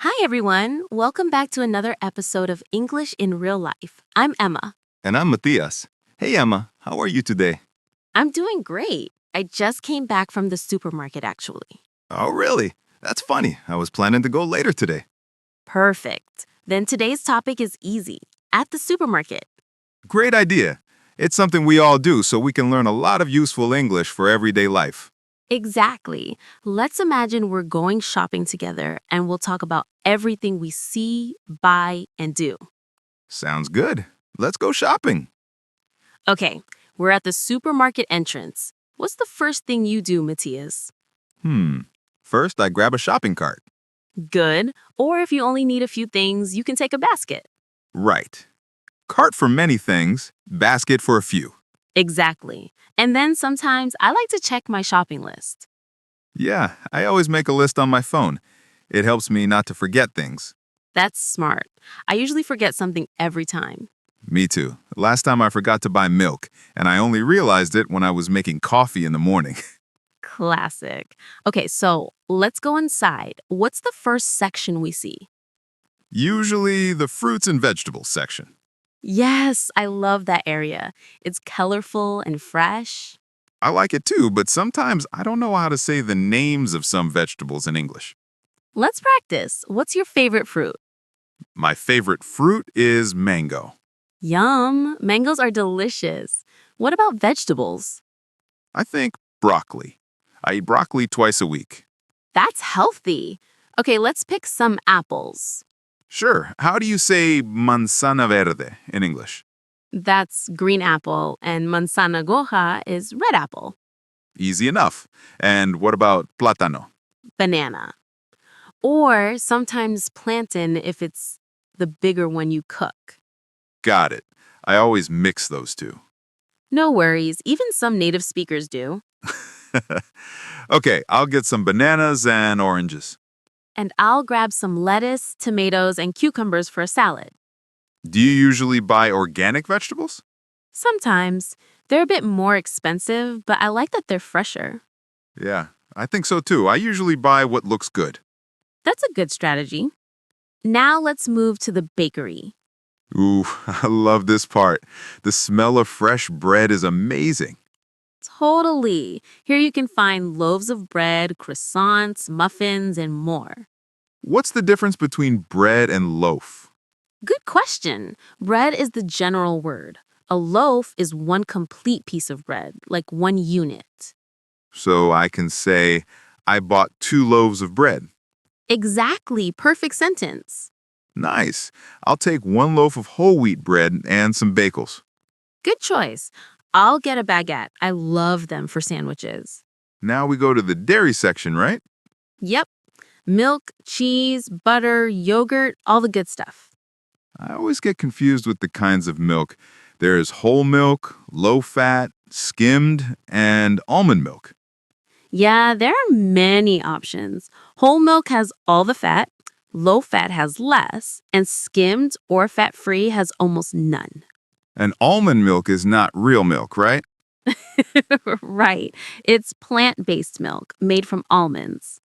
Hi, everyone. Welcome back to another episode of English in Real Life. I'm Emma. And I'm Matías. Hey, Emma, how are you today? I'm doing great. I just came back from the supermarket, actually. Oh, really? That's funny. I was planning to go later today. Perfect. Then today's topic is easy at the supermarket. Great idea. It's something we all do so we can learn a lot of useful English for everyday life. Exactly. Let's imagine we're going shopping together and we'll talk about everything we see, buy, and do. Sounds good. Let's go shopping. Okay, we're at the supermarket entrance. What's the first thing you do, Matthias? First, I grab a shopping cart. Good. Or if you only need a few things, you can take a basket. Right. Cart for many things, basket for a few. Exactly. And then sometimes I like to check my shopping list. Yeah, I always make a list on my phone. It helps me not to forget things. That's smart. I usually forget something every time. Me too. Last time I forgot to buy milk, and I only realized it when I was making coffee in the morning. Classic. Okay, so let's go inside. What's the first section we see? Usually the fruits and vegetables section. Yes, I love that area. It's colorful and fresh. I like it too, but sometimes I don't know how to say the names of some vegetables in English. Let's practice. What's your favorite fruit? My favorite fruit is mango. Yum, mangoes are delicious. What about vegetables? I think broccoli. I eat broccoli twice a week. That's healthy. Okay, let's pick some apples. Sure, how do you say manzana verde in English? That's green apple, and manzana goja is red apple. Easy enough. And what about plátano? Banana. Or sometimes plantain if it's the bigger one you cook. Got it. I always mix those two. No worries, even some native speakers do. Okay, I'll get some bananas and oranges. And I'll grab some lettuce, tomatoes, and cucumbers for a salad. Do you usually buy organic vegetables? Sometimes. They're a bit more expensive, but I like that they're fresher. Yeah, I think so too. I usually buy what looks good. That's a good strategy. Now let's move to the bakery. Ooh, I love this part. The smell of fresh bread is amazing. Totally. Here you can find loaves of bread, croissants, muffins, and more. What's the difference between bread and loaf? Good question. Bread is the general word. A loaf is one complete piece of bread, like one unit. So I can say, I bought 2 loaves of bread. Exactly. Perfect sentence. Nice. I'll take 1 loaf of whole wheat bread and some bagels. Good choice. I'll get a baguette. I love them for sandwiches. Now we go to the dairy section, right? Yep. Milk, cheese, butter, yogurt, all the good stuff. I always get confused with the kinds of milk. There's whole milk, low fat, skimmed, and almond milk. Yeah, there are many options. Whole milk has all the fat, low fat has less, and skimmed or fat-free has almost none. And almond milk is not real milk, right? Right. It's plant-based milk made from almonds.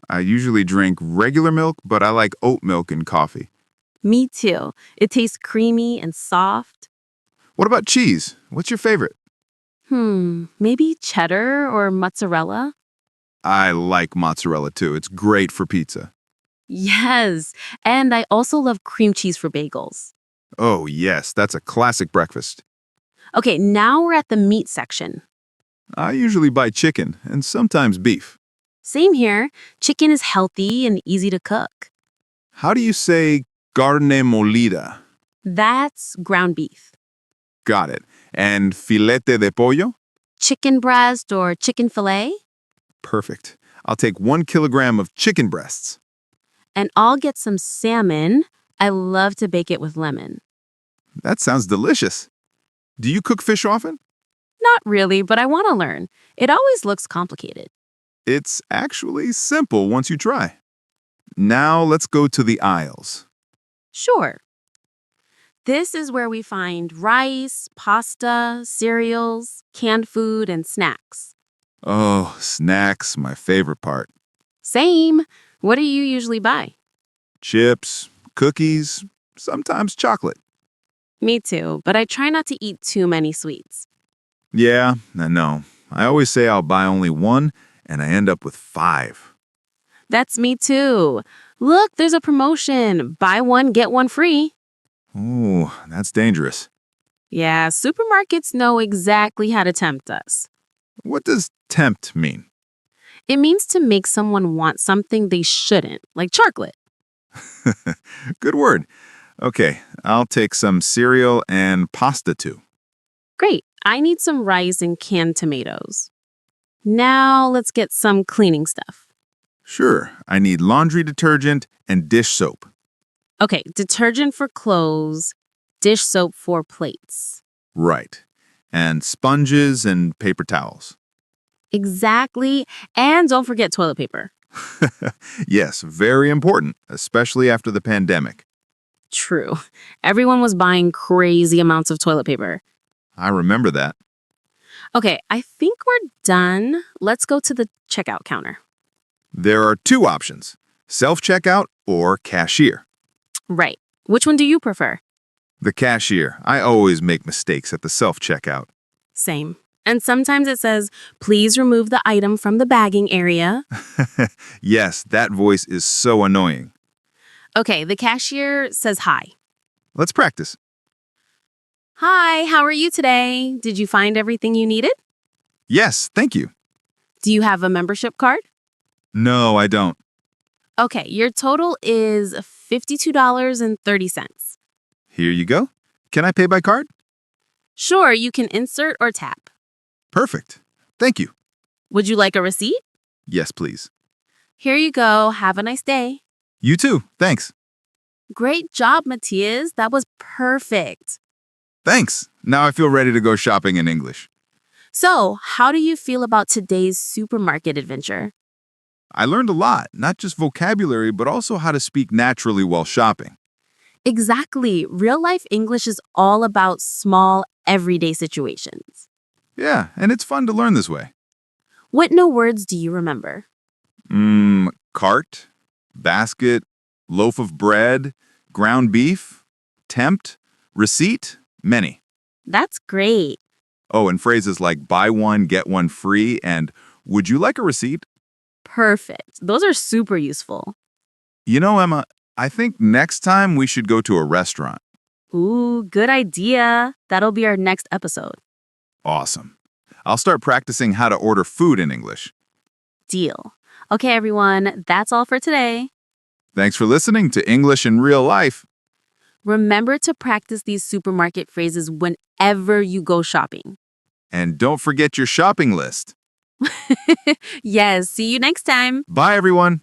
I usually drink regular milk, but I like oat milk in coffee. Me too. It tastes creamy and soft. What about cheese? What's your favorite? Maybe cheddar or mozzarella? I like mozzarella too. It's great for pizza. Yes. And I also love cream cheese for bagels. Oh, yes, that's a classic breakfast. Okay, now we're at the meat section. I usually buy chicken and sometimes beef. Same here. Chicken is healthy and easy to cook. How do you say carne molida? That's ground beef. Got it. And filete de pollo? Chicken breast or chicken fillet? Perfect. I'll take 1 kilogram of chicken breasts. And I'll get some salmon. I love to bake it with lemon. That sounds delicious. Do you cook fish often? Not really, but I want to learn. It always looks complicated. It's actually simple once you try. Now let's go to the aisles. Sure. This is where we find rice, pasta, cereals, canned food, and snacks. Oh, snacks, my favorite part. Same. What do you usually buy? chips, cookies, sometimes chocolate. Me too, but I try not to eat too many sweets. Yeah, I know. I always say I'll buy only one, and I end up with five. That's me too. Look, there's a promotion. Buy one, get one free. Ooh, that's dangerous. Yeah, supermarkets know exactly how to tempt us. What does tempt mean? It means to make someone want something they shouldn't, like chocolate. Good word. Okay, I'll take some cereal and pasta too. Great, I need some rice and canned tomatoes. Now let's get some cleaning stuff. Sure, I need laundry detergent and dish soap. Okay, detergent for clothes, dish soap for plates. Right. And sponges and paper towels. Exactly. And don't forget toilet paper. Yes, very important, especially after the pandemic. True. Everyone was buying crazy amounts of toilet paper. I remember that. Okay, I think we're done. Let's go to the checkout counter. There are two options, self-checkout or cashier. Right. Which one do you prefer? The cashier. I always make mistakes at the self-checkout. Same. And sometimes it says, please remove the item from the bagging area. Yes, that voice is so annoying. Okay, the cashier says hi. Let's practice. Hi, how are you today? Did you find everything you needed? Yes, thank you. Do you have a membership card? No, I don't. Okay, your total is $52.30. Here you go. Can I pay by card? Sure, you can insert or tap. Perfect. Thank you. Would you like a receipt? Yes, please. Here you go. Have a nice day. You too. Thanks. Great job, Matías. That was perfect. Thanks. Now I feel ready to go shopping in English. So, how do you feel about today's supermarket adventure? I learned a lot, not just vocabulary, but also how to speak naturally while shopping. Exactly. Real life English is all about small, everyday situations. Yeah, and it's fun to learn this way. What new words do you remember? Cart, basket, loaf of bread, ground beef, tempt, receipt, many. That's great. Oh, and phrases like buy one, get one free, and would you like a receipt? Perfect. Those are super useful. You know, Emma, I think next time we should go to a restaurant. Ooh, good idea. That'll be our next episode. Awesome. I'll start practicing how to order food in English. Deal. Okay, everyone, that's all for today. Thanks for listening to English in Real Life. Remember to practice these supermarket phrases whenever you go shopping. And don't forget your shopping list. Yes, see you next time. Bye, everyone.